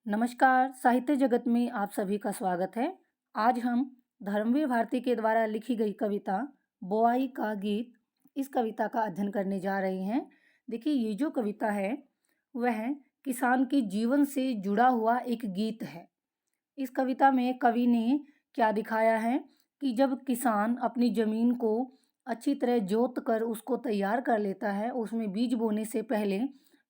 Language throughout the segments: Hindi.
नमस्कार, साहित्य जगत में आप सभी का स्वागत है। आज हम धर्मवीर भारती के द्वारा लिखी गई कविता बोआई का गीत इस कविता का अध्ययन करने जा रहे हैं। देखिए ये जो कविता है वह किसान के जीवन से जुड़ा हुआ एक गीत है। इस कविता में कवि ने क्या दिखाया है कि जब किसान अपनी ज़मीन को अच्छी तरह जोत कर उसको तैयार कर लेता है, उसमें बीज बोने से पहले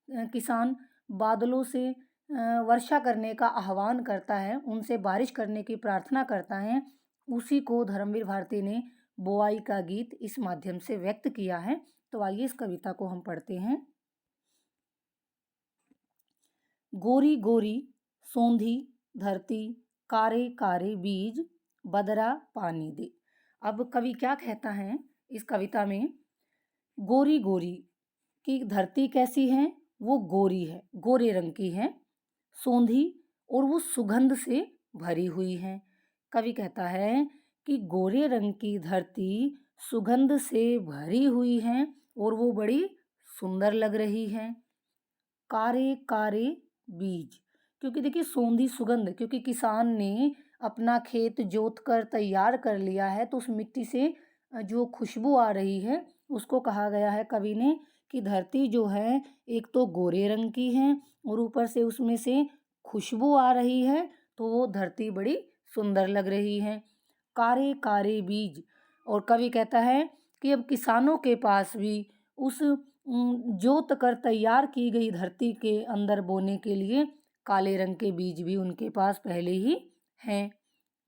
किसान बादलों से वर्षा करने का आह्वान करता है, उनसे बारिश करने की प्रार्थना करता है। उसी को धर्मवीर भारती ने बोआई का गीत इस माध्यम से व्यक्त किया है। तो आइए इस कविता को हम पढ़ते हैं। गोरी गोरी सोंधी धरती, कारे कारे बीज, बदरा पानी दे। अब कवि क्या कहता है इस कविता में, गोरी गोरी की धरती कैसी है, वो गोरी है, गोरे रंग की है, सोंधी और वो सुगंध से भरी हुई है। कवि कहता है कि गोरे रंग की धरती सुगंध से भरी हुई है और वो बड़ी सुंदर लग रही है। कारे कारे बीज, क्योंकि देखिए सोंधी सुगंध, क्योंकि किसान ने अपना खेत जोत कर तैयार कर लिया है तो उस मिट्टी से जो खुशबू आ रही है उसको कहा गया है कवि ने कि धरती जो है एक तो गोरे रंग की है और ऊपर से उसमें से खुशबू आ रही है, तो वो धरती बड़ी सुंदर लग रही है। कारे कारे बीज, और कवि कहता है कि अब किसानों के पास भी उस जोत कर तैयार की गई धरती के अंदर बोने के लिए काले रंग के बीज भी उनके पास पहले ही हैं।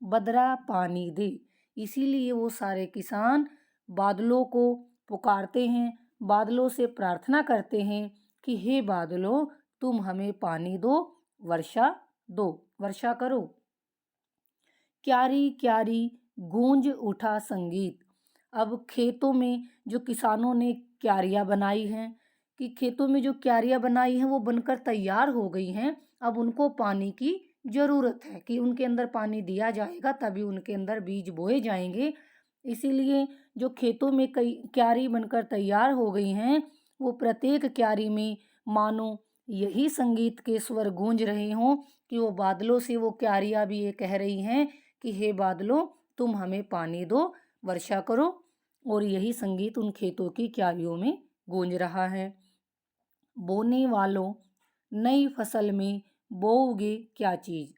बदरा पानी दे, इसीलिए वो सारे किसान बादलों को पुकारते हैं, बादलों से प्रार्थना करते हैं कि हे बादलों, तुम हमें पानी दो, वर्षा दो, वर्षा करो। क्यारी क्यारी गूंज उठा संगीत। अब खेतों में जो किसानों ने क्यारियाँ बनाई हैं, कि खेतों में जो क्यारियाँ बनाई हैं वो बनकर तैयार हो गई हैं। अब उनको पानी की ज़रूरत है कि उनके अंदर पानी दिया जाएगा तभी उनके अंदर बीज बोए जाएंगे। इसीलिए जो खेतों में कई क्यारी बनकर तैयार हो गई हैं, वो प्रत्येक क्यारी में मानो यही संगीत के स्वर गूंज रहे हों कि वो बादलों से वो क्यारियाँ भी ये कह रही हैं कि हे बादलों, तुम हमें पानी दो, वर्षा करो। और यही संगीत उन खेतों की क्यारियों में गूंज रहा है। बोने वालों, नई फसल में बोओगे क्या चीज़।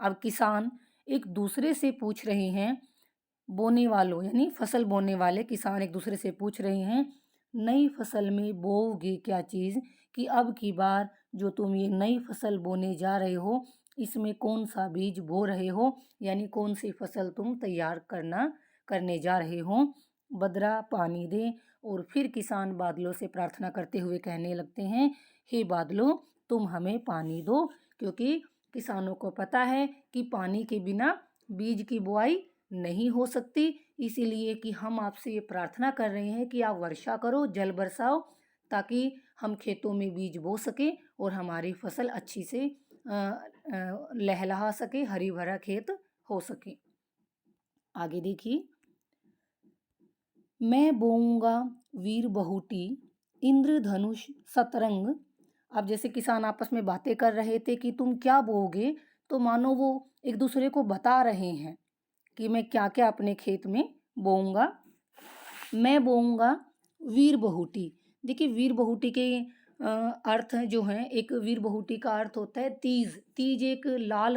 अब किसान एक दूसरे से पूछ रहे हैं, बोने वालों यानी फसल बोने वाले किसान एक दूसरे से पूछ रहे हैं, नई फसल में बोओगे क्या चीज़, कि अब की बार जो तुम ये नई फसल बोने जा रहे हो इसमें कौन सा बीज बो रहे हो, यानी कौन सी फसल तुम तैयार करने जा रहे हो। बदरा पानी दे, और फिर किसान बादलों से प्रार्थना करते हुए कहने लगते हैं, हे बादलों, तुम हमें पानी दो, क्योंकि किसानों को पता है कि पानी के बिना बीज की बुआई नहीं हो सकती। इसीलिए कि हम आपसे ये प्रार्थना कर रहे हैं कि आप वर्षा करो, जल बरसाओ, ताकि हम खेतों में बीज बो सकें और हमारी फसल अच्छी से लहलहा सके, हरी भरा खेत हो सके। आगे देखिए, मैं बोऊंगा वीर बहुटी, इंद्रधनुष सतरंग। अब जैसे किसान आपस में बातें कर रहे थे कि तुम क्या बोओगे, तो मानो वो एक दूसरे को बता रहे हैं कि मैं क्या क्या अपने खेत में बोऊंगा। मैं बोऊंगा वीर बहुटी। देखिए वीर बहुटी के अर्थ जो हैं, एक वीर बहुटी का अर्थ होता है तीज। तीज एक लाल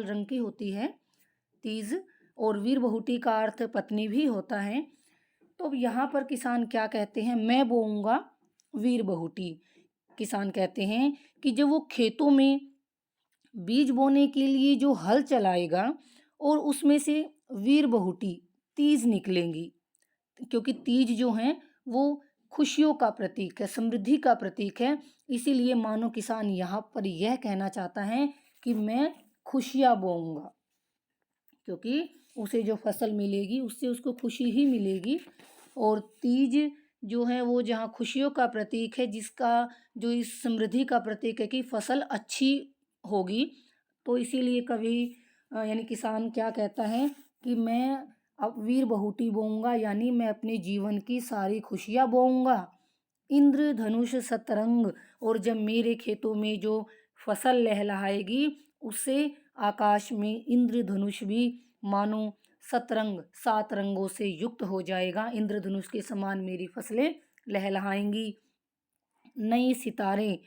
रंग की होती है तीज, और वीर बहुटी का अर्थ पत्नी भी होता है। तो अब यहाँ पर किसान क्या कहते हैं, मैं बोऊंगा वीर बहुटी। किसान कहते हैं कि जब वो खेतों में बीज बोने के लिए जो हल चलाएगा और उसमें से वीर बहुटी तीज निकलेंगी, क्योंकि तीज जो है वो खुशियों का प्रतीक है, समृद्धि का प्रतीक है। इसीलिए मानो किसान यहाँ पर यह कहना चाहता है कि मैं खुशियाँ बोऊंगा, क्योंकि उसे जो फसल मिलेगी उससे उसको खुशी ही मिलेगी। और तीज जो है वो जहाँ खुशियों का प्रतीक है, जिसका जो इस समृद्धि का प्रतीक है कि फसल अच्छी होगी, तो इसीलिए कवि यानी किसान क्या कहता है कि मैं अब वीर बहुटी बोऊंगा, यानी मैं अपने जीवन की सारी खुशियाँ बोऊंगा। इंद्रधनुष सतरंग, और जब मेरे खेतों में जो फसल लहलहाएगी, उससे आकाश में इंद्रधनुष भी मानो सतरंग 7 रंगों से युक्त हो जाएगा। इंद्रधनुष के समान मेरी फसलें लहलहाएँगी। नए सितारे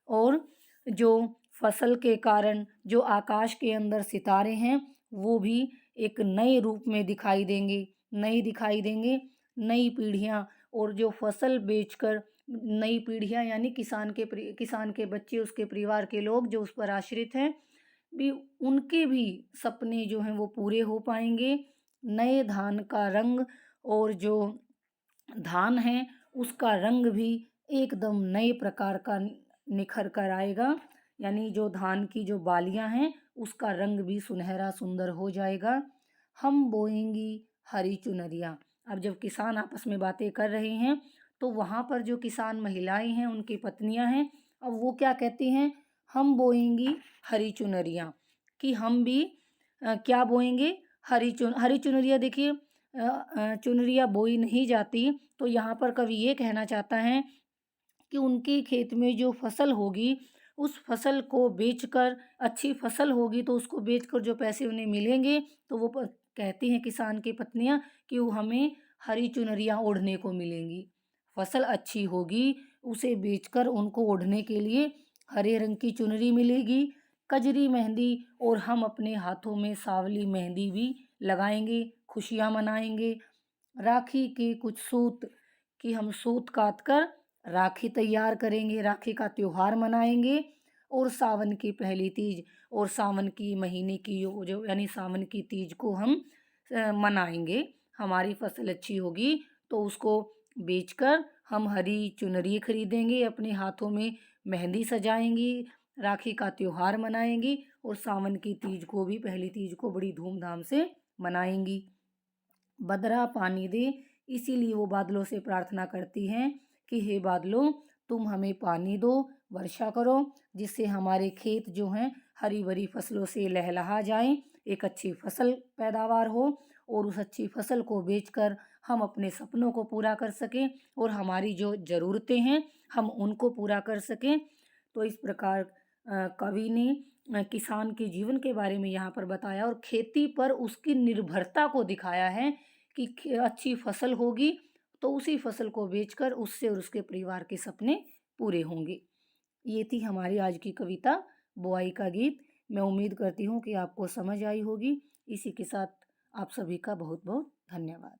और जो फसल के कारण जो आकाश के अंदर सितारे हैं, वो भी एक नए रूप में दिखाई देंगे, नए दिखाई देंगे। नई पीढ़ियाँ और जो फसल बेचकर नई पीढ़ियाँ यानी किसान के बच्चे, उसके परिवार के लोग जो उस पर आश्रित हैं, भी उनके भी सपने जो हैं वो पूरे हो पाएँगे। नए धान का रंग और जो धान है उसका रंग भी एकदम नए प्रकार का निखर कर आएगा। यानी जो धान की जो बालियां हैं उसका रंग भी सुनहरा सुंदर हो जाएगा। हम बोएंगी हरी चुनरिया। अब जब किसान आपस में बातें कर रहे हैं तो वहाँ पर जो किसान महिलाएं हैं, उनकी पत्नियां हैं, अब वो क्या कहती हैं, हम बोएंगी हरी चुनरिया, कि हम भी क्या बोएंगे, हरी चुनरिया। देखिए चुनरिया बोई नहीं जाती, तो यहाँ पर कवि ये कहना चाहता है कि उनके खेत में जो फसल होगी, उस फसल को बेचकर, अच्छी फसल होगी तो उसको बेचकर जो पैसे उन्हें मिलेंगे, तो वो कहती हैं किसान की पत्नियां कि वो हमें हरी चुनरियाँ ओढ़ने को मिलेंगी। फसल अच्छी होगी, उसे बेचकर उनको ओढ़ने के लिए हरे रंग की चुनरी मिलेगी, कजरी मेहंदी, और हम अपने हाथों में सांवली मेहंदी भी लगाएंगे, खुशियाँ मनाएंगे। राखी के कुछ सूत, कि हम सूत काट कर राखी तैयार करेंगे, राखी का त्योहार मनाएंगे। और सावन की पहली तीज और सावन की महीने की जो यानी सावन की तीज को हम मनाएंगे। हमारी फसल अच्छी होगी तो उसको बेचकर हम हरी चुनरी खरीदेंगे, अपने हाथों में मेहंदी सजाएंगी, राखी का त्योहार मनाएंगी और सावन की तीज को भी, पहली तीज को बड़ी धूमधाम से मनाएंगी। बदरा पानी दे, इसीलिए वो बादलों से प्रार्थना करती हैं कि हे बादलों, तुम हमें पानी दो, वर्षा करो, जिससे हमारे खेत जो हैं हरी भरी फसलों से लहलहा जाएं, एक अच्छी फसल पैदावार हो और उस अच्छी फसल को बेचकर हम अपने सपनों को पूरा कर सकें और हमारी जो ज़रूरतें हैं हम उनको पूरा कर सकें। तो इस प्रकार कवि ने किसान के जीवन के बारे में यहाँ पर बताया और खेती पर उसकी निर्भरता को दिखाया है कि अच्छी फसल होगी तो उसी फसल को बेचकर उससे और उसके परिवार के सपने पूरे होंगे। ये थी हमारी आज की कविता बुआई का गीत। मैं उम्मीद करती हूँ कि आपको समझ आई होगी। इसी के साथ आप सभी का बहुत बहुत धन्यवाद।